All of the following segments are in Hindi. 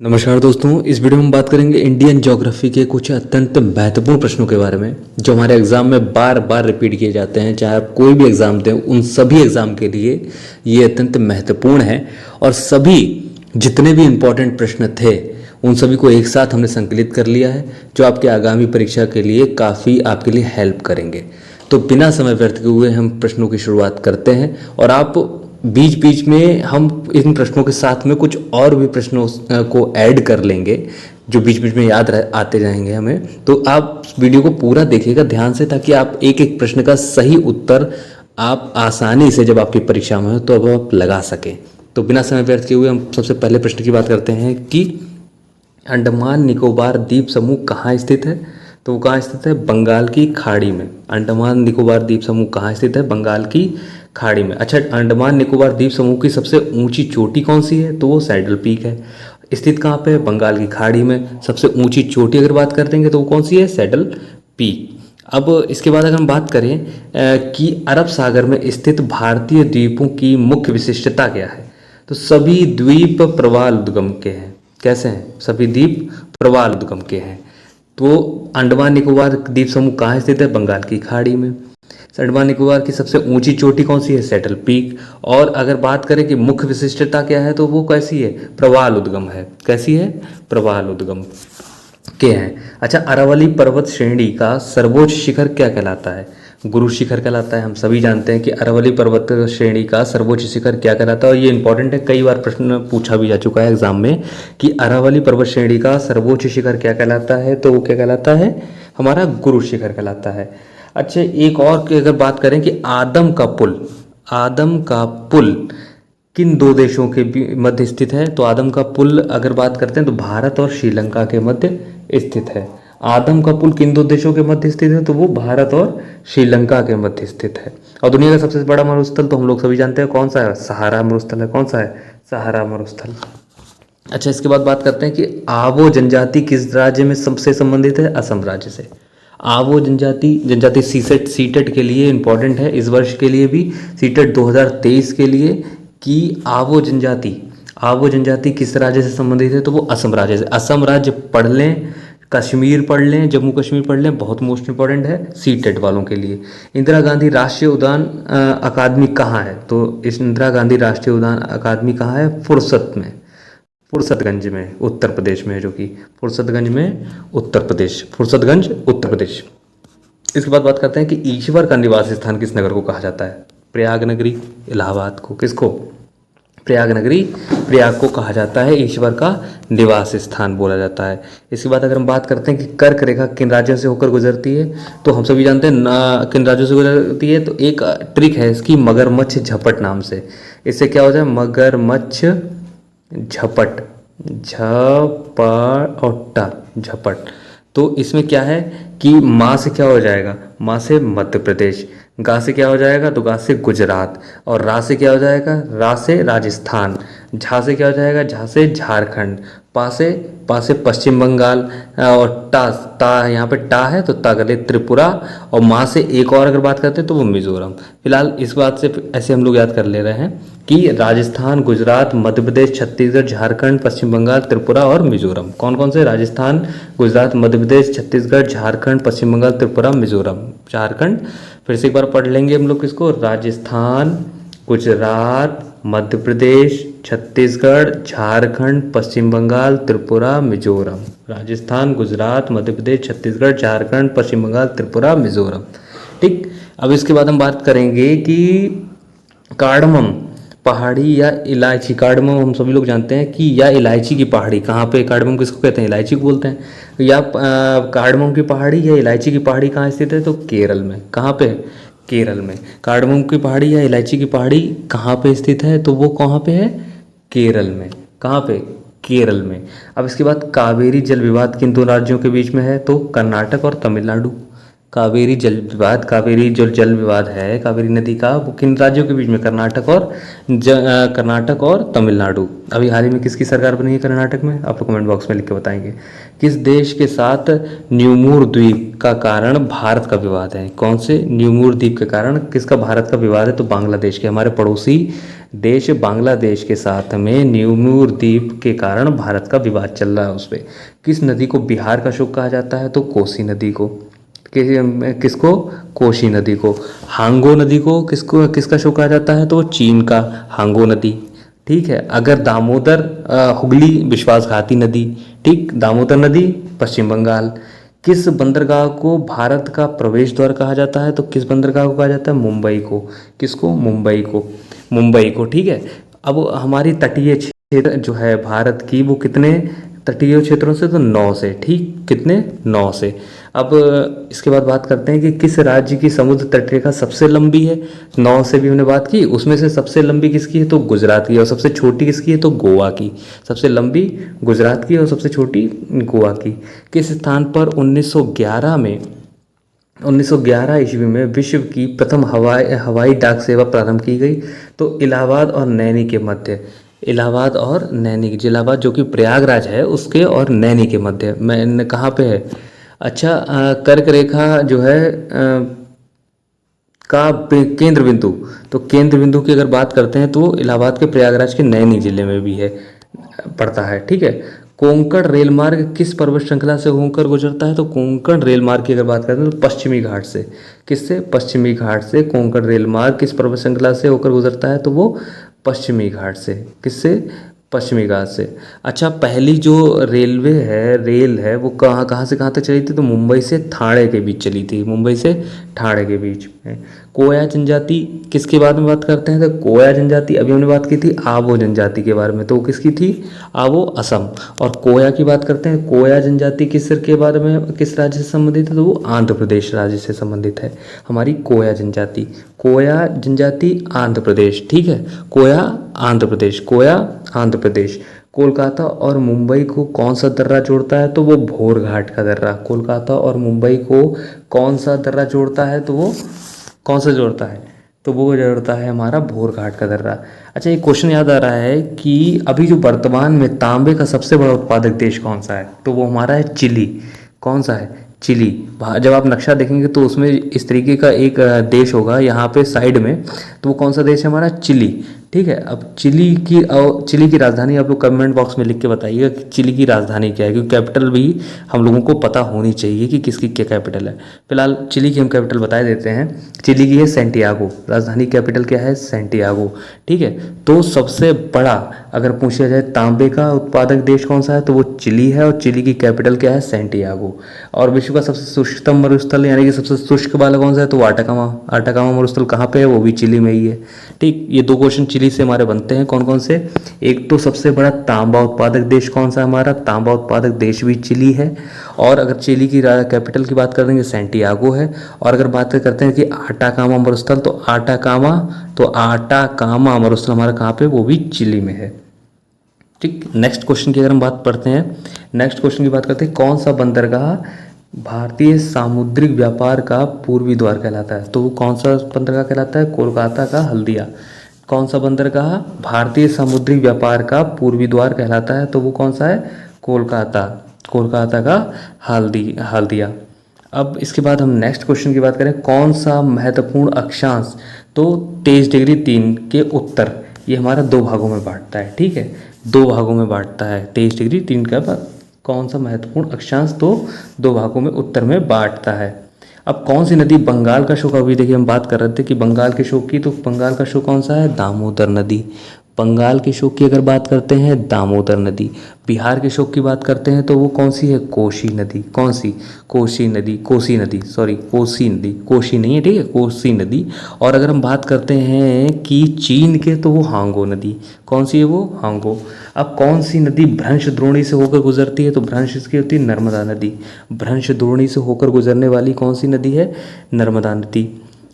नमस्कार दोस्तों, इस वीडियो में हम बात करेंगे इंडियन ज्योग्राफी के कुछ अत्यंत महत्वपूर्ण प्रश्नों के बारे में जो हमारे एग्जाम में बार बार रिपीट किए जाते हैं। चाहे आप कोई भी एग्जाम दें, उन सभी एग्जाम के लिए ये अत्यंत महत्वपूर्ण है और सभी जितने भी इम्पोर्टेंट प्रश्न थे उन सभी को एक साथ हमने संकलित कर लिया है जो आपके आगामी परीक्षा के लिए काफ़ी आपके लिए हेल्प करेंगे। तो बिना समय व्यर्थ किए हुए हम प्रश्नों की शुरुआत करते हैं और आप बीच बीच में हम इन प्रश्नों के साथ में कुछ और भी प्रश्नों को ऐड कर लेंगे जो बीच बीच में आते जाएंगे हमें। तो आप वीडियो को पूरा देखिएगा ध्यान से ताकि आप एक एक प्रश्न का सही उत्तर आप आसानी से जब आपकी परीक्षा में हो तो अब आप लगा सकें। तो बिना समय व्यर्थ किए हुए हम सबसे पहले प्रश्न की बात करते हैं कि अंडमान निकोबार द्वीप समूह कहाँ स्थित है। तो वो कहाँ स्थित है? बंगाल की खाड़ी में। अंडमान निकोबार द्वीप समूह कहाँ स्थित है? बंगाल की खाड़ी में। अच्छा, अंडमान निकोबार द्वीप समूह की सबसे ऊंची चोटी कौन सी है? तो वो सैडल पीक है। स्थित कहाँ पे है? बंगाल की खाड़ी में। सबसे ऊंची चोटी अगर बात कर देंगे तो वो कौन सी है? Saddle peak. अब इसके बाद अगर हम बात करें कि अरब सागर में स्थित भारतीय द्वीपों की मुख्य विशिष्टता क्या है, तो सभी द्वीप प्रवाल उद्गम के हैं। कैसे हैं? सभी द्वीप प्रवाल उद्गम के हैं। तो अंडमान निकोबार द्वीप समूह कहाँ स्थित है? बंगाल की खाड़ी में। अंडमान निकोबार की सबसे ऊंची चोटी कौन सी है? Saddle peak. और अगर बात करें कि मुख्य विशिष्टता क्या है तो वो कैसी है? प्रवाल उद्गम है। कैसी है? प्रवाल उद्गम के हैं। अच्छा, अरावली पर्वत श्रेणी का सर्वोच्च शिखर क्या कहलाता है? गुरु शिखर कहलाता है। हम सभी जानते हैं कि अरावली पर्वत श्रेणी का सर्वोच्च शिखर क्या कहलाता है और ये इंपॉर्टेंट है, कई बार प्रश्न पूछा भी जा चुका है एग्जाम में कि अरावली पर्वत श्रेणी का सर्वोच्च शिखर क्या कहलाता है। तो वो क्या कहलाता है? हमारा गुरु शिखर कहलाता है। अच्छा, एक और की अगर बात करें कि आदम का पुल किन दो देशों के मध्य स्थित है, तो आदम का पुल अगर बात करते हैं तो भारत और श्रीलंका के मध्य स्थित है। आदम का पुल किन दो देशों के मध्य स्थित है, तो वो भारत और श्रीलंका के मध्य स्थित है। और दुनिया का सबसे बड़ा मरुस्थल तो हम लोग सभी जानते हैं कौन सा है? सहारा मरुस्थल है। कौन सा है? सहारा मरुस्थल। अच्छा, इसके बाद बात करते हैं कि आवो जनजाति किस राज्य में सबसे संबंधित है? असम राज्य से। आवो जनजाति सीटेट के लिए इंपॉर्टेंट है इस वर्ष के लिए भी, सीटेट 2023 के लिए, कि आवो जनजाति किस राज्य से संबंधित है, तो वो असम राज्य से। असम राज्य पढ़ लें, कश्मीर पढ़ लें, जम्मू कश्मीर पढ़ लें, बहुत मोस्ट इंपॉर्टेंट है सीटेट वालों के लिए। इंदिरा गांधी राष्ट्रीय उद्यान अकादमी कहाँ है? तो इस इंदिरा गांधी राष्ट्रीय उद्यान अकादमी कहाँ है? फुर्सतगंज में, उत्तर प्रदेश में है, जो कि फुर्सतगंज उत्तर प्रदेश। इसके बाद बात करते हैं कि ईश्वर का निवास स्थान किस नगर को कहा जाता है? प्रयाग नगरी, इलाहाबाद को। किसको? प्रयाग नगरी, प्रयाग को कहा जाता है ईश्वर का निवास स्थान बोला जाता है। इसके बाद अगर हम बात करते हैं कि कर्क रेखा किन राज्यों से होकर गुजरती है, तो हम सभी जानते हैं किन राज्यों से गुजरती है। तो एक ट्रिक है इसकी, मगरमच्छ झपट नाम से। इससे क्या हो जाए? मगरमच्छ झपट, झपट। तो इसमें क्या है कि माँ से क्या हो जाएगा? माँ से मध्य प्रदेश। गा से क्या हो जाएगा? तो गा से गुजरात। और रा से क्या हो जाएगा? रा से राजस्थान। झा से क्या हो जाएगा? झा से झारखंड। पा से पश्चिम बंगाल। और ता यहाँ पे टा है तो ता गले त्रिपुरा। और माँ से एक और अगर बात करते हैं तो वो मिजोरम। फिलहाल इस बात से ऐसे हम लोग याद कर ले रहे हैं कि राजस्थान, गुजरात, मध्य प्रदेश, छत्तीसगढ़, झारखंड, पश्चिम बंगाल, त्रिपुरा और मिजोरम। कौन कौन से? राजस्थान, गुजरात, मध्य प्रदेश, छत्तीसगढ़, झारखंड, पश्चिम बंगाल, त्रिपुरा, मिजोरम, झारखंड। फिर से एक बार पढ़ लेंगे हम लोग किसको? राजस्थान, गुजरात, मध्य प्रदेश, छत्तीसगढ़, झारखंड, पश्चिम बंगाल, त्रिपुरा, मिजोरम। राजस्थान, गुजरात, मध्य प्रदेश, छत्तीसगढ़, झारखंड, पश्चिम बंगाल, त्रिपुरा, मिजोरम। ठीक। अब इसके बाद हम बात करेंगे कि कार्डमम पहाड़ी या इलायची। कार्डमम हम सभी लोग जानते हैं कि या इलायची की पहाड़ी कहाँ पे? कार्डमम किसको कहते हैं? इलायची को बोलते हैं। या कार्डमम की पहाड़ी या इलायची की पहाड़ी कहाँ स्थित है? तो केरल में। कहाँ पे? केरल में। कार्डमम की पहाड़ी या इलायची की पहाड़ी कहाँ पे स्थित है? तो वो कहाँ पे है? केरल में। कहाँ पे? केरल में। अब इसके बाद कावेरी जल विवाद किन दो राज्यों के बीच में है? तो कर्नाटक और तमिलनाडु। कावेरी जल विवाद, कावेरी जो जल विवाद है कावेरी नदी का, वो किन राज्यों के बीच में, कर्नाटक और तमिलनाडु। अभी हाल ही में किसकी सरकार बनी है कर्नाटक में, आप लोग कमेंट बॉक्स में लिख के बताएंगे। किस देश के साथ न्यूमूर द्वीप का कारण भारत का विवाद है, कौन से न्यूमूर द्वीप के कारण किसका भारत का विवाद है, तो बांग्लादेश के, हमारे पड़ोसी देश बांग्लादेश के साथ में न्यूमूर द्वीप के कारण भारत का विवाद चल रहा है उस पर। किस नदी को बिहार का शोक कहा जाता है, तो कोसी नदी को। किसको, कोसी नदी को। हांगो नदी को किसका शो कहा जाता है, तो चीन का हांगो नदी। ठीक है, अगर दामोदर हुगली विश्वासघाती नदी, ठीक, दामोदर नदी पश्चिम बंगाल। किस बंदरगाह को भारत का प्रवेश द्वार कहा जाता है, तो किस बंदरगाह को कहा जाता है, मुंबई को। किसको, मुंबई को। ठीक है, अब हमारी तटीय क्षेत्र जो है भारत की, वो कितने तटीय क्षेत्रों से, तो 9 से। ठीक, कितने, 9 से। अब इसके बाद बात करते हैं कि किस राज्य की समुद्र तटरेखा सबसे लंबी है। 9 से भी हमने बात की, उसमें से सबसे लंबी किसकी है, तो गुजरात की। और सबसे छोटी किसकी है, तो गोवा की। सबसे लंबी गुजरात की और सबसे छोटी गोवा की। किस स्थान पर 1911 ईस्वी में विश्व की प्रथम हवाई डाक सेवा प्रारंभ की गई, तो इलाहाबाद और नैनी के मध्य। इलाहाबाद और नैनी, इलाहाबाद जो कि प्रयागराज है उसके और नैनी के मध्य में कहाँ पे है। अच्छा, कर्क रेखा जो है केंद्र बिंदु, तो केंद्र बिंदु की अगर बात करते हैं तो इलाहाबाद के प्रयागराज के नैनी जिले में भी है, पड़ता है। ठीक है, कोंकण रेल मार्ग किस पर्वत श्रृंखला से होकर गुजरता है, तो कोंकण रेल मार्ग की अगर बात करते हैं तो पश्चिमी घाट से। किससे, पश्चिमी घाट से। कोंकण रेल मार्ग किस पर्वत श्रृंखला से होकर गुजरता है, तो वो पश्चिमी घाट से। किससे, पश्चिमी घाट से। अच्छा, पहली जो रेल है वो कहाँ से कहाँ तक चली थी, तो मुंबई से ठाणे के बीच चली थी, मुंबई से ठाणे के बीच में। कोया जनजाति किसके बारे में बात करते हैं, तो कोया जनजाति, अभी हमने बात की थी आबो जनजाति के बारे में, तो वो किसकी थी, आबो असम। और कोया की बात करते हैं, कोया जनजाति किस के बारे में, किस राज्य से संबंधित है, तो वो आंध्र प्रदेश राज्य से संबंधित है हमारी कोया जनजाति। कोया जनजाति आंध्र प्रदेश। ठीक है, कोया आंध्र प्रदेश, कोया आंध्र प्रदेश। कोलकाता और मुंबई को कौन सा दर्रा जोड़ता है, तो वो भोर घाट का दर्रा। कोलकाता और मुंबई को कौन सा दर्रा जोड़ता है, तो वो कौन सा जोड़ता है, तो वो जोड़ता है हमारा भोर घाट का दर्रा। अच्छा, एक क्वेश्चन याद आ रहा है कि अभी जो वर्तमान में तांबे का सबसे बड़ा उत्पादक देश कौन सा है, तो वो हमारा है चिली। कौन सा है, चिली। जब आप नक्शा देखेंगे तो उसमें इस तरीके का एक देश होगा यहाँ पे साइड में, तो वो कौन सा देश है हमारा, चिली। ठीक है, अब चिली की राजधानी आप लोग कमेंट बॉक्स में लिख के बताइएगा कि चिली की राजधानी क्या है, क्योंकि कैपिटल भी हम लोगों को पता होनी चाहिए कि किसकी क्या कैपिटल है। फिलहाल चिली की हम कैपिटल बता देते हैं, चिली की है सैंटियागो, राजधानी कैपिटल क्या है, सैंटियागो। ठीक है, तो सबसे बड़ा अगर पूछा जाए तांबे का उत्पादक देश कौन सा है, तो वो चिली है, और चिली की कैपिटल क्या है, सैंटियागो। और विश्व का सबसे शुष्कतम मरुस्थल यानी कि सबसे शुष्क वाला कौन सा है, तो आटाकामा मरुस्थल कहाँ पे है, वो भी चिली में ही है। ठीक, ये 2 क्वेश्चन चिली से हमारे बनते हैं। कौन कौन से, एक तो सबसे बड़ा तांबा उत्पादक देश कौन सा है हमारा, तांबा उत्पादक देश भी चिली है। और अगर चिली की कैपिटल की बात कर देंगे सैंटियागो है। और अगर बात करते हैं कि आटाकामा मरुस्थल, तो आटाकामा मरुस्थल हमारा कहाँ पे, वो भी चिली में है। ठीक, नेक्स्ट क्वेश्चन की अगर हम बात करते हैं, नेक्स्ट क्वेश्चन की बात करते हैं, कौन सा बंदरगाह भारतीय सामुद्रिक व्यापार का पूर्वी द्वार कहलाता है, तो वो कौन सा बंदरगाह कहलाता है, कोलकाता का हल्दिया। कौन सा बंदरगाह भारतीय समुद्री व्यापार का पूर्वी द्वार कहलाता है, तो वो कौन सा है, कोलकाता का हल्दिया। अब इसके बाद हम नेक्स्ट क्वेश्चन की बात करें, कौन सा महत्वपूर्ण अक्षांश, तो 23 डिग्री 3 के उत्तर, ये हमारा 2 भागों में बांटता है। ठीक है, 2 भागों में बांटता है 23 डिग्री 3 का कौन सा महत्वपूर्ण अक्षांश, तो 2 भागों में उत्तर में बांटता है। अब कौन सी नदी बंगाल का शो, अभी देखिए हम बात कर रहे थे कि बंगाल के शो की, तो बंगाल का शो कौन सा है, दामोदर नदी। बंगाल के शोक की अगर बात करते हैं दामोदर नदी। बिहार के शोक की बात करते हैं तो वो कौन सी है, कोसी नदी। कौन सी, कोसी नदी कोसी नहीं है, ठीक है, कोसी नदी। और अगर हम बात करते हैं कि चीन के, तो वो हांगो नदी। कौन सी है वो, हांगो। अब कौन सी नदी भ्रंश द्रोणी से होकर गुजरती है, तो भ्रंश इसकी होती है नर्मदा नदी। भ्रंश द्रोणी से होकर गुजरने वाली कौन सी नदी है, नर्मदा नदी।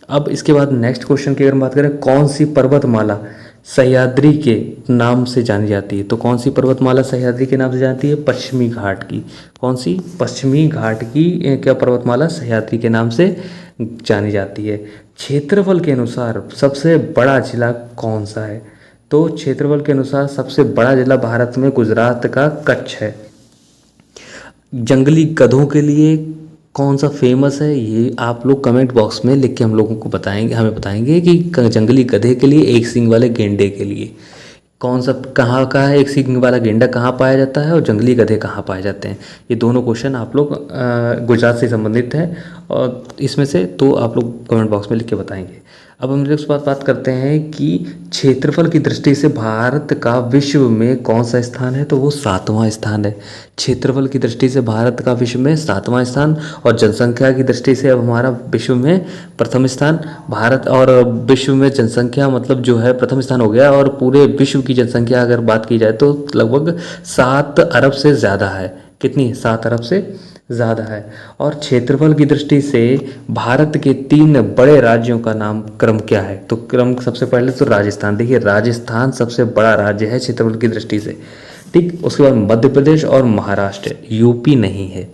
अब इसके बाद नेक्स्ट क्वेश्चन की अगर हम बात करें, कौन सी पर्वतमाला सह्याद्री के नाम से जानी जाती है? तो कौन सी पर्वतमाला सह्याद्री के नाम से जाती है? पश्चिमी घाट की। कौन सी? पश्चिमी घाट की क्या पर्वतमाला सह्याद्री के नाम से जानी जाती है। क्षेत्रफल के अनुसार सबसे बड़ा जिला कौन सा है? तो क्षेत्रफल के अनुसार सबसे बड़ा जिला भारत में गुजरात का कच्छ है। जंगली गधों के लिए कौन सा फेमस है, ये आप लोग कमेंट बॉक्स में लिख के हम लोगों को बताएंगे, हमें बताएंगे कि जंगली गधे के लिए, एक सींग वाले गेंडे के लिए कौन सा, कहाँ का है एक सींग वाला गेंडा कहाँ पाया जाता है और जंगली गधे कहाँ पाए जाते हैं। ये दोनों क्वेश्चन आप लोग गुजरात से संबंधित है और इसमें से तो आप लोग कमेंट बॉक्स में लिख के बताएंगे। अब हम इस बात करते हैं कि क्षेत्रफल की दृष्टि से भारत का विश्व में कौन सा स्थान है? तो वो 7वां स्थान है। क्षेत्रफल की दृष्टि से भारत का विश्व में 7वां स्थान, और जनसंख्या की दृष्टि से अब हमारा विश्व में प्रथम स्थान। भारत और विश्व में जनसंख्या मतलब जो है प्रथम स्थान हो गया, और पूरे विश्व की जनसंख्या अगर बात की जाए तो लगभग 7 अरब से ज़्यादा है। कितनी? 7 अरब से ज़्यादा है। और क्षेत्रफल की दृष्टि से भारत के 3 बड़े राज्यों का नाम क्रम क्या है? तो क्रम सबसे पहले तो राजस्थान, देखिए राजस्थान सबसे बड़ा राज्य है क्षेत्रफल की दृष्टि से, ठीक। उसके बाद मध्य प्रदेश और महाराष्ट्र, यूपी नहीं है।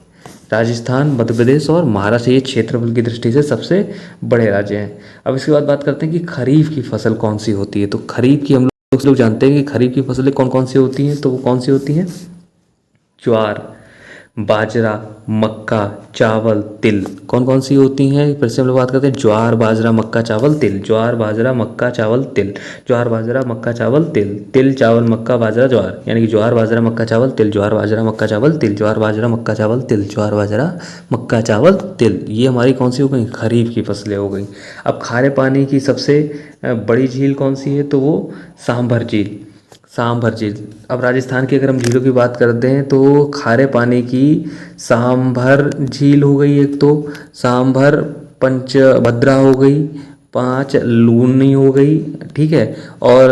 राजस्थान, मध्य प्रदेश और महाराष्ट्र ये क्षेत्रफल की दृष्टि से सबसे बड़े राज्य हैं। अब इसके बाद बात करते हैं कि खरीफ की फसल कौन सी होती है। तो खरीफ की हम लोग जानते हैं कि खरीफ की फसलें कौन कौन सी होती हैं, तो वो कौन सी होती हैं? ज्वार, बाजरा, मक्का, चावल, तिल। कौन कौन सी होती हैं? फिर से हम लोग बात करते हैं, ज्वार, बाजरा, मक्का, चावल, तिल। ज्वार, बाजरा, मक्का, चावल, तिल। ज्वार, बाजरा, मक्का, चावल, तिल। तिल, चावल, मक्का, बाजरा, ज्वार, यानी कि ज्वार, बाजरा, मक्का, चावल, तिल। ज्वार, बाजरा, मक्का, चावल, तिल। ज्वार, बाजरा, मक्का, चावल, तिल। ज्वार, बाजरा, मक्का, चावल, तिल। ये हमारी कौन सी हो गई? खरीफ की फसलें हो गई। अब खारे पानी की सबसे बड़ी झील कौन सी है? तो वो सांभर झील। सांभर झील। अब राजस्थान की अगर हम झीलों की बात करते हैं तो खारे पानी की सांभर झील हो गई एक, तो सांभर, पंचभद्रा हो गई, 5 लूनी हो गई, ठीक है, और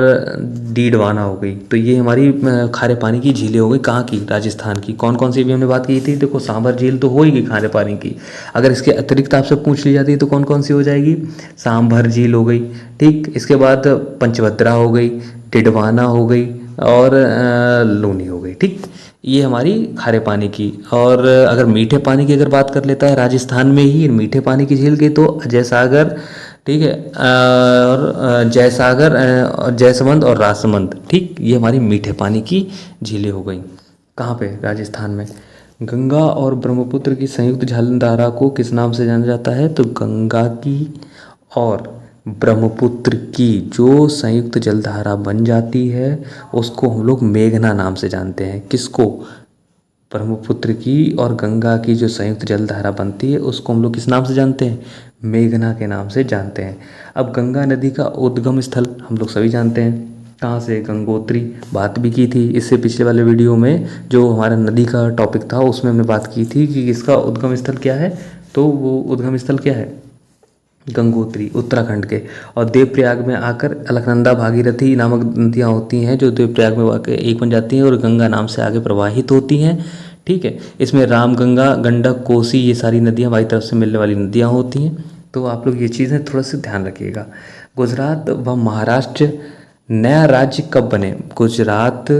डीडवाना हो गई। तो ये हमारी खारे पानी की झीलें हो गई। कहाँ की? राजस्थान की। कौन कौन सी भी हमने बात की थी? देखो सांभर झील तो हो ही गई खारे पानी की। अगर इसके अतिरिक्त आपसे पूछ ली जाती है तो कौन कौन सी हो जाएगी? सांभर झील हो गई, ठीक। इसके बाद पंचभद्रा हो गई, डिडवाना हो गई और लूनी हो गई, ठीक। ये हमारी खारे पानी की। और अगर मीठे पानी की अगर बात कर लेता है राजस्थान में ही मीठे पानी की झील की, तो अजय सागर, ठीक है, और जयसागर, जयसमंद और राजसमंद, ठीक। ये हमारी मीठे पानी की झीलें हो गई। कहाँ पे? राजस्थान में। गंगा और ब्रह्मपुत्र की संयुक्त जलधारा को किस नाम से जाना जाता है? तो गंगा की और ब्रह्मपुत्र की जो संयुक्त जलधारा बन जाती है उसको हम लोग मेघना नाम से जानते हैं। किसको? ब्रह्मपुत्र की और गंगा की जो संयुक्त जलधारा बनती है उसको हम लोग किस नाम से जानते हैं? मेघना के नाम से जानते हैं। अब गंगा नदी का उद्गम स्थल हम लोग सभी जानते हैं, कहाँ से? गंगोत्री। बात भी की थी इससे पिछले वाले वीडियो में, जो हमारा नदी का टॉपिक था उसमें हमने बात की थी कि इसका उद्गम स्थल क्या है। तो वो उद्गम स्थल क्या है? गंगोत्री, उत्तराखंड के। और देवप्रयाग में आकर अलकनंदा, भागीरथी नामक नदियाँ होती हैं जो देवप्रयाग में आकर एक बन जाती हैं और गंगा नाम से आगे प्रवाहित होती हैं, ठीक है। इसमें रामगंगा, गंडक, कोसी ये सारी नदियाँ बाई तरफ से मिलने वाली नदियाँ होती हैं। तो आप लोग ये चीज़ें थोड़ा सा ध्यान रखिएगा। गुजरात व महाराष्ट्र नया राज्य कब बने? गुजरात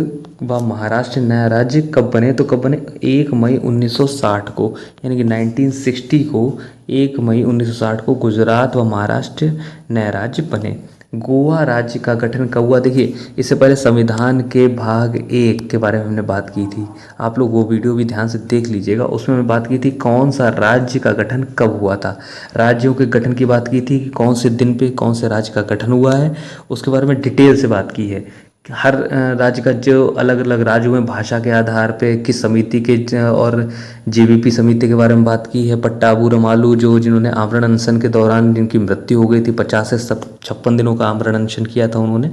व महाराष्ट्र नया राज्य कब बने? तो कब बने? 1 मई 1960 को, यानी कि 1960 को, 1 मई 1960 को गुजरात व महाराष्ट्र नया राज्य बने। गोवा राज्य का गठन कब हुआ? देखिए इससे पहले संविधान के भाग 1 के बारे में हमने बात की थी, आप लोग वो वीडियो भी ध्यान से देख लीजिएगा। उसमें हमने बात की थी कौन सा राज्य का गठन कब हुआ था। राज्यों के गठन की बात की थी कि कौन से दिन पे कौन से राज्य का गठन हुआ है, उसके बारे में डिटेल से बात की है। हर राज्य का जो अलग अलग राज्यों में भाषा के आधार पे किस समिति के और जेबीपी समिति के बारे में बात की है। पट्टाभू रमालू जो जिन्होंने आमरण अनशन के दौरान जिनकी मृत्यु हो गई थी, 50 से 56 दिनों का आमरण अनशन किया था उन्होंने,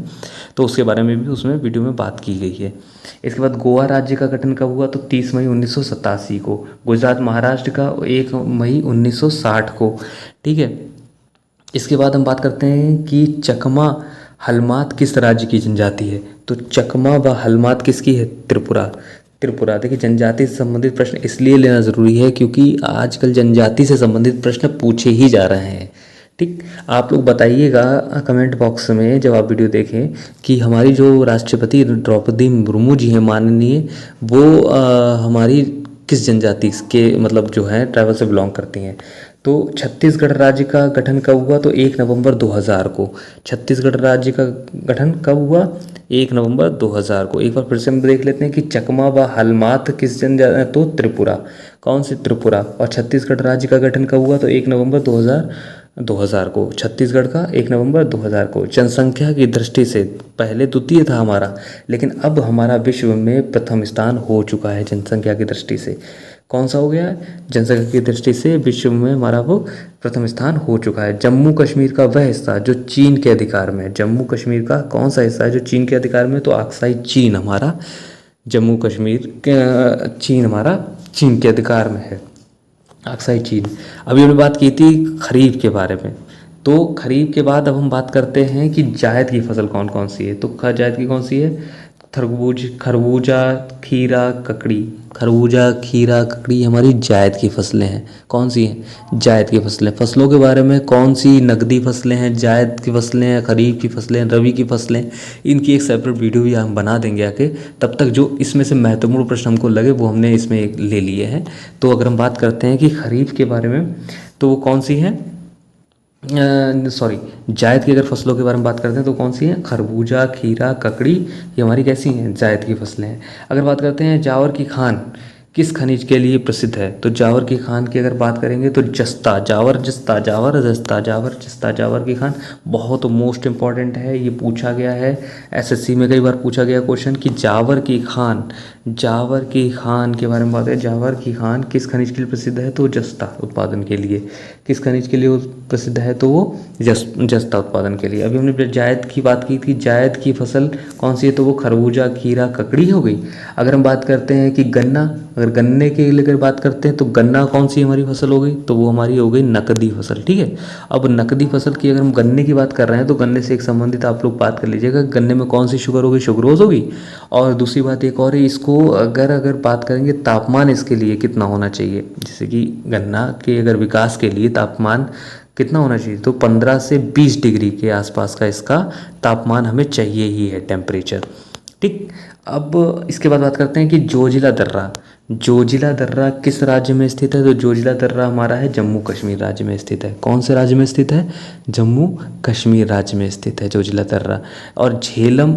तो उसके बारे में भी उसमें वीडियो में बात की गई है। इसके बाद गोवा राज्य का गठन कब हुआ? तो 30 मई 1987 को। गुजरात महाराष्ट्र का 1 मई 1960 को, ठीक है। इसके बाद हम बात करते हैं कि चकमा हलमात किस राज्य की जनजाति है? तो चकमा व हलमात किसकी है? त्रिपुरा। त्रिपुरा। देखिए जनजाति से संबंधित प्रश्न इसलिए लेना ज़रूरी है क्योंकि आजकल जनजाति से संबंधित प्रश्न पूछे ही जा रहे हैं, ठीक, आप लोग बताइएगा कमेंट बॉक्स में जब आप वीडियो देखें कि हमारी जो राष्ट्रपति द्रौपदी मुर्मू जी हैं माननीय, वो हमारी किस जनजाति के मतलब जो है ट्राइबल से बिलोंग करती हैं। तो छत्तीसगढ़ राज्य का गठन कब हुआ? तो 1 नवंबर 2000 को। छत्तीसगढ़ राज्य का गठन कब हुआ? 1 नवंबर 2000 को। एक बार फिर से हम देख लेते हैं कि चकमा व हलमात किस जनजाति, तो त्रिपुरा। कौन सी? त्रिपुरा। और छत्तीसगढ़ राज्य का गठन कब हुआ? तो 1 नवंबर 2000 को। छत्तीसगढ़ का 1 नवंबर 2000 को। जनसंख्या की दृष्टि से पहले द्वितीय था हमारा, लेकिन अब हमारा विश्व में प्रथम स्थान हो चुका है जनसंख्या की दृष्टि से। कौन सा हो गया है? जनसंख्या की दृष्टि से विश्व में हमारा वो प्रथम स्थान हो चुका है। जम्मू कश्मीर का वह हिस्सा जो चीन के अधिकार में है। जम्मू कश्मीर का कौन सा हिस्सा है जो चीन के अधिकार में? तो अक्साई चीन हमारा जम्मू कश्मीर चीन हमारा चीन के अधिकार में है। अक्साई चीन। अभी हमने बात की थी खरीफ के बारे में, तो खरीफ के बाद अब हम बात करते हैं कि जायद की फसल कौन कौन सी है। तो जायद की कौन सी है? खरबूजा, खीरा, ककड़ी। खरबूजा, खीरा, ककड़ी हमारी जायद की फसलें हैं। कौन सी हैं? जायद की फसलें। फसलों के बारे में कौन सी नकदी फसलें हैं, जायद की फसलें हैं, खरीफ की फसलें, रबी की फसलें, इनकी एक सेपरेट वीडियो भी हम बना देंगे आके। तब तक जो इसमें से महत्वपूर्ण प्रश्न हमको लगे वो हमने इसमें ले लिए हैं। तो अगर हम बात करते हैं कि खरीफ के बारे में, तो वो कौन सी है? जायद की अगर फसलों के बारे में बात करते हैं तो कौन सी हैं? खरबूजा, खीरा, ककड़ी, ये हमारी कैसी हैं? जायद की फसलें हैं। अगर बात करते हैं जावर की खान किस खनिज के लिए प्रसिद्ध है, तो जावर की खान की अगर बात करेंगे तो जस्ता, जावर जस्ता, जावर जस्ता, जावर जस्ता, जावर की खान बहुत मोस्ट इंपॉर्टेंट है। ये पूछा गया है एसएससी में, कई बार पूछा गया क्वेश्चन कि जावर की खान, जावर की खान के बारे में बात है। जावर की खान किस खनिज के लिए प्रसिद्ध है? तो जस्ता उत्पादन के लिए। किस खनिज के लिए वो प्रसिद्ध है? तो वो जस्ता उत्पादन के लिए। अभी हमने जायद की बात की थी, जायद की फसल कौन सी है? तो वो खरबूजा, खीरा, ककड़ी हो गई। अगर हम बात करते हैं कि गन्ना, अगर गन्ने के लिए अगर बात करते हैं तो गन्ना कौन सी हमारी फसल हो गई? तो वो हमारी हो गई नकदी फसल। ठीक है, अब नकदी फसल की अगर हम गन्ने की बात कर रहे हैं तो गन्ने से एक संबंधित आप लोग बात कर लीजिएगा, गन्ने में कौन सी शुगर होगी? शुगरोज होगी। और दूसरी बात एक और है, इसको अगर बात करेंगे तापमान इसके लिए कितना होना चाहिए, जैसे कि गन्ना के अगर विकास के लिए तापमान कितना होना चाहिए? तो 15 से 20 डिग्री के आसपास का इसका तापमान हमें चाहिए ही है, टेम्परेचर। ठीक, अब इसके बाद बात करते हैं कि जोजिला दर्रा। जोजिला दर्रा किस राज्य में स्थित है? तो जोजिला दर्रा हमारा है जम्मू कश्मीर राज्य में स्थित है। कौन से राज्य में स्थित है? जम्मू कश्मीर राज्य में स्थित है जोजिला दर्रा। और झेलम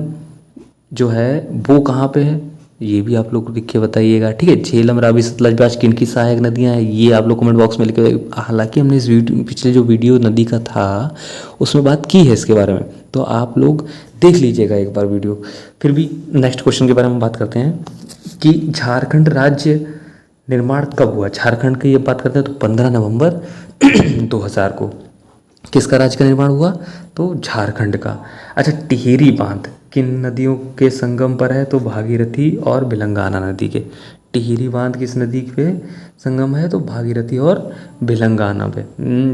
जो है वो कहाँ पे है? ये भी आप लोग लिख के बताइएगा। ठीक है, झेलम, रावी, सतलज, ब्यास किन की सहायक नदियाँ हैं, ये आप लोग कमेंट बॉक्स में लिख के। हालांकि हमने इस वीडियो पिछले जो वीडियो नदी का था उसमें बात की है इसके बारे में, तो आप लोग देख लीजिएगा एक बार वीडियो। फिर भी नेक्स्ट क्वेश्चन के बारे में बात करते हैं कि झारखंड राज्य निर्माण कब हुआ? झारखंड की ये बात करते हैं तो 15 नवंबर 2000 को। किसका राज्य का निर्माण हुआ? तो झारखंड का। अच्छा, टिहरी बांध किन नदियों के संगम पर है? तो भागीरथी और भिलंगाना नदी के। टिहरी बांध किस नदी पे संगम है? तो भागीरथी और भिलंगाना पे,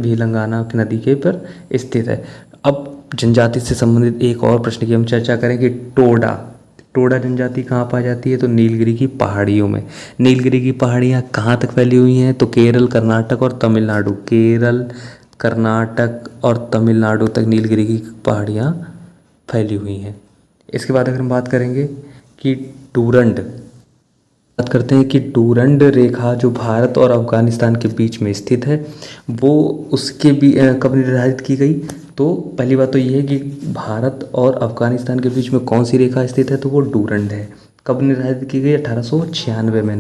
भिलंगाना की नदी के पर स्थित है। अब जनजाति से संबंधित एक और प्रश्न की हम चर्चा करेंगे, टोडा। टोडा जनजाति कहाँ पाई जाती है? तो नीलगिरी की पहाड़ियों में। नीलगिरी की पहाड़ियाँ कहाँ तक फैली हुई हैं? तो केरल, कर्नाटक और तमिलनाडु। केरल, कर्नाटक और तमिलनाडु तक नीलगिरी की पहाड़ियाँ फैली हुई हैं। इसके बाद अगर हम बात करेंगे कि डूरंड, बात करते हैं कि डूरंड रेखा जो भारत और अफगानिस्तान के बीच में स्थित है, वो उसके भी कब निर्धारित की गई? तो पहली बात तो ये है कि भारत और अफगानिस्तान के बीच में कौन सी रेखा स्थित है? तो वो डूरंड है। कब निर्धारित की गई? 1896 में,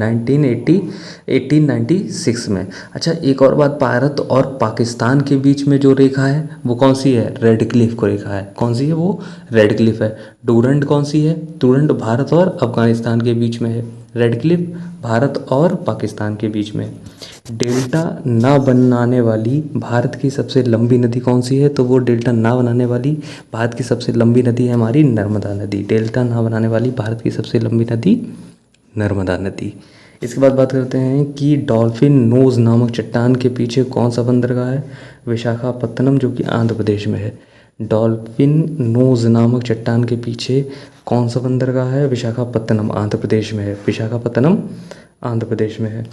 1896 में। अच्छा, एक और बात, भारत और पाकिस्तान के बीच में जो रेखा है वो कौन सी है? रेड क्लिफ को रेखा है। कौन सी है? वो रेड क्लिफ है। डूरंड कौन सी है? डूरंड भारत और अफगानिस्तान के बीच में है। रेड क्लिफ भारत और पाकिस्तान के बीच में। डेल्टा ना बनाने वाली भारत की सबसे लंबी नदी कौन सी है? तो वो डेल्टा ना बनाने वाली भारत की सबसे लंबी नदी है हमारी नर्मदा नदी। डेल्टा ना बनाने वाली भारत की सबसे लंबी नदी नर्मदा नदी। इसके बाद बात करते हैं कि डॉल्फिन नोज नामक चट्टान के पीछे कौन सा बंदरगाह है? विशाखापत्तनम, जो कि आंध्र प्रदेश में है। डॉल्फिन नोज नामक चट्टान के पीछे कौन सा बंदरगाह है? विशाखापत्तनम, आंध्र प्रदेश में है। विशाखापत्तनम आंध्र प्रदेश में है।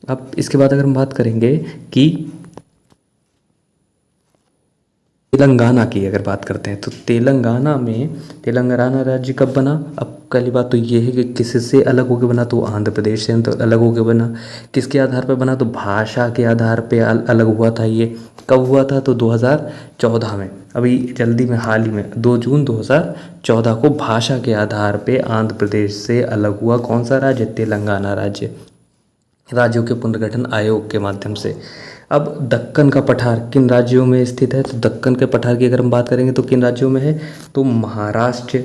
अब इसके बाद अगर हम बात करेंगे कि तेलंगाना की अगर बात करते हैं तो तेलंगाना राज्य कब बना। अब पहली बात तो ये है कि किससे अलग होकर बना, तो आंध्र प्रदेश से तो अलग होकर बना। किसके आधार पर बना, तो भाषा के आधार पे अलग हुआ था। ये कब हुआ था, तो 2014 में, अभी जल्दी में हाल ही में 2 जून 2014 को भाषा के आधार पे आंध्र प्रदेश से अलग हुआ। कौन सा राज्य, तेलंगाना राज्य, राज्यों के पुनर्गठन आयोग के माध्यम से। अब दक्कन का पठार किन राज्यों में स्थित है, तो दक्कन के पठार की अगर हम बात करेंगे तो किन राज्यों में है, तो महाराष्ट्र,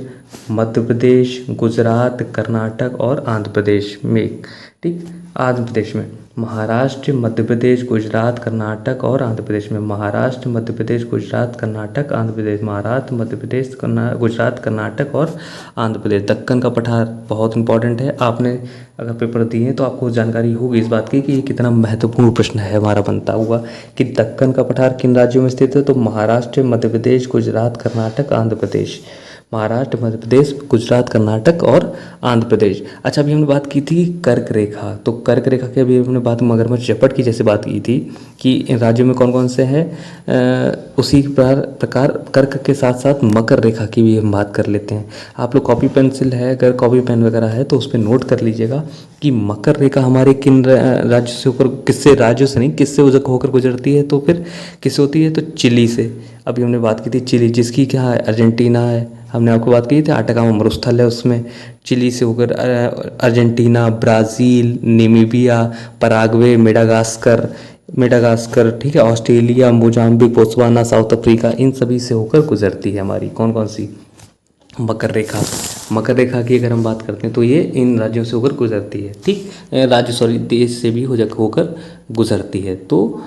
मध्य प्रदेश, गुजरात, कर्नाटक और आंध्र प्रदेश में। ठीक, आंध्र प्रदेश में महाराष्ट्र, मध्य प्रदेश, गुजरात, कर्नाटक और आंध्र प्रदेश में। महाराष्ट्र, मध्य प्रदेश, गुजरात, कर्नाटक, आंध्र प्रदेश। महाराष्ट्र, मध्य प्रदेश, गुजरात, कर्नाटक और आंध्र प्रदेश। दक्कन का पठार बहुत इंपॉर्टेंट है, आपने अगर पेपर दिए हैं तो आपको जानकारी होगी इस बात की कि ये कितना महत्वपूर्ण प्रश्न है हमारा बनता हुआ कि दक्कन का पठार किन राज्यों में स्थित है, तो महाराष्ट्र, मध्य प्रदेश, गुजरात, कर्नाटक, आंध्र प्रदेश। महाराष्ट्र, मध्य प्रदेश, गुजरात, कर्नाटक और आंध्र प्रदेश। अच्छा, अभी हमने बात की थी कर्क रेखा, तो कर्क रेखा की अभी हमने बात मगरमच्छ जपट की जैसे बात की थी कि इन राज्यों में कौन कौन से हैं। उसी प्रकार कर्क के साथ साथ मकर रेखा की भी हम बात कर लेते हैं। आप लोग कॉपी पेंसिल है, अगर कॉपी पेन वगैरह है तो उस पर नोट कर लीजिएगा कि मकर रेखा हमारे किन राज्य से होकर, किससे राज्यों से नहीं, किससे होकर गुजरती है, तो फिर किससे होती है, तो चिली से। अभी हमने बात की थी चिली, जिसकी क्या है, अर्जेंटीना है। हमने आपको बात की थी अटाकामा मरुस्थल है, उसमें चिली से होकर Argentina, Brazil, Namibia, Paraguay, Madagascar, ठीक है, Australia, Mozambique, Botswana, South Africa, इन सभी से होकर गुजरती है हमारी कौन कौन सी, मकर रेखा। मकर रेखा की अगर हम बात करते हैं तो ये इन राज्यों से होकर गुजरती है। ठीक, देश से भी होकर गुजरती है। तो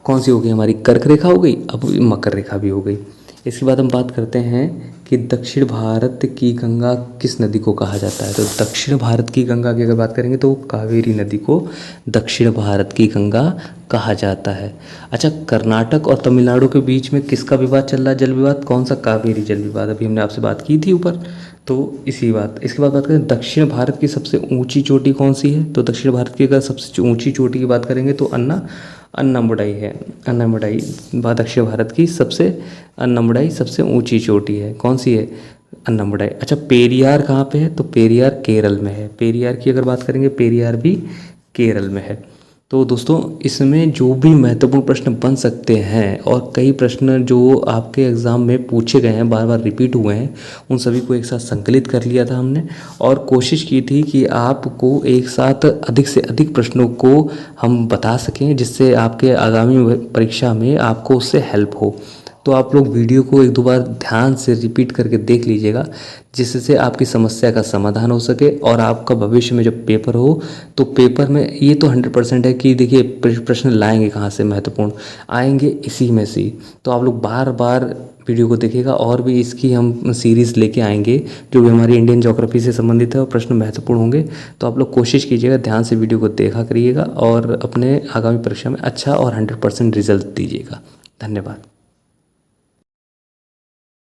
कौन सी हो गई हमारी, कर्क रेखा हो गई, अब मकर रेखा भी हो गई। इसके बाद हम बात करते हैं कि दक्षिण भारत की गंगा किस नदी को कहा जाता है, तो दक्षिण भारत की गंगा की अगर बात करेंगे तो कावेरी नदी को दक्षिण भारत की गंगा कहा जाता है। अच्छा, कर्नाटक और तमिलनाडु के बीच में किसका विवाद चल रहा है, जल विवाद, कौन सा, कावेरी जल विवाद। अभी हमने आपसे बात की थी ऊपर, तो इसके बाद बात करें दक्षिण भारत की सबसे ऊंची चोटी कौन सी है, तो दक्षिण भारत की अगर सबसे ऊंची चोटी की बात करेंगे तो अन्नामुडाई है। अन्नामुडाई दक्षिण भारत की अन्नामुडाई सबसे ऊंची चोटी है। कौन सी है, अन्नामुडाई। अच्छा, पेरियार कहाँ पे है, तो पेरियार केरल में है। पेरियार की अगर बात करेंगे, पेरियार भी केरल में है। तो दोस्तों, इसमें जो भी महत्वपूर्ण प्रश्न बन सकते हैं और कई प्रश्न जो आपके एग्ज़ाम में पूछे गए हैं, बार बार रिपीट हुए हैं, उन सभी को एक साथ संकलित कर लिया था हमने और कोशिश की थी कि आपको एक साथ अधिक से अधिक प्रश्नों को हम बता सकें, जिससे आपके आगामी परीक्षा में आपको उससे हेल्प हो। तो आप लोग वीडियो को 1-2 बार ध्यान से रिपीट करके देख लीजिएगा, जिससे आपकी समस्या का समाधान हो सके और आपका भविष्य में जब पेपर हो तो पेपर में ये तो 100% है कि देखिए प्रश्न लाएंगे कहाँ से, महत्वपूर्ण आएंगे इसी में से। तो आप लोग बार बार वीडियो को देखिएगा और भी इसकी हम सीरीज़ लेके आएंगे जो भी हमारी इंडियन ज्योग्राफी से संबंधित है और प्रश्न महत्वपूर्ण होंगे। तो आप लोग कोशिश कीजिएगा, ध्यान से वीडियो को देखा करिएगा और अपने आगामी परीक्षा में अच्छा और 100% रिजल्ट दीजिएगा। धन्यवाद।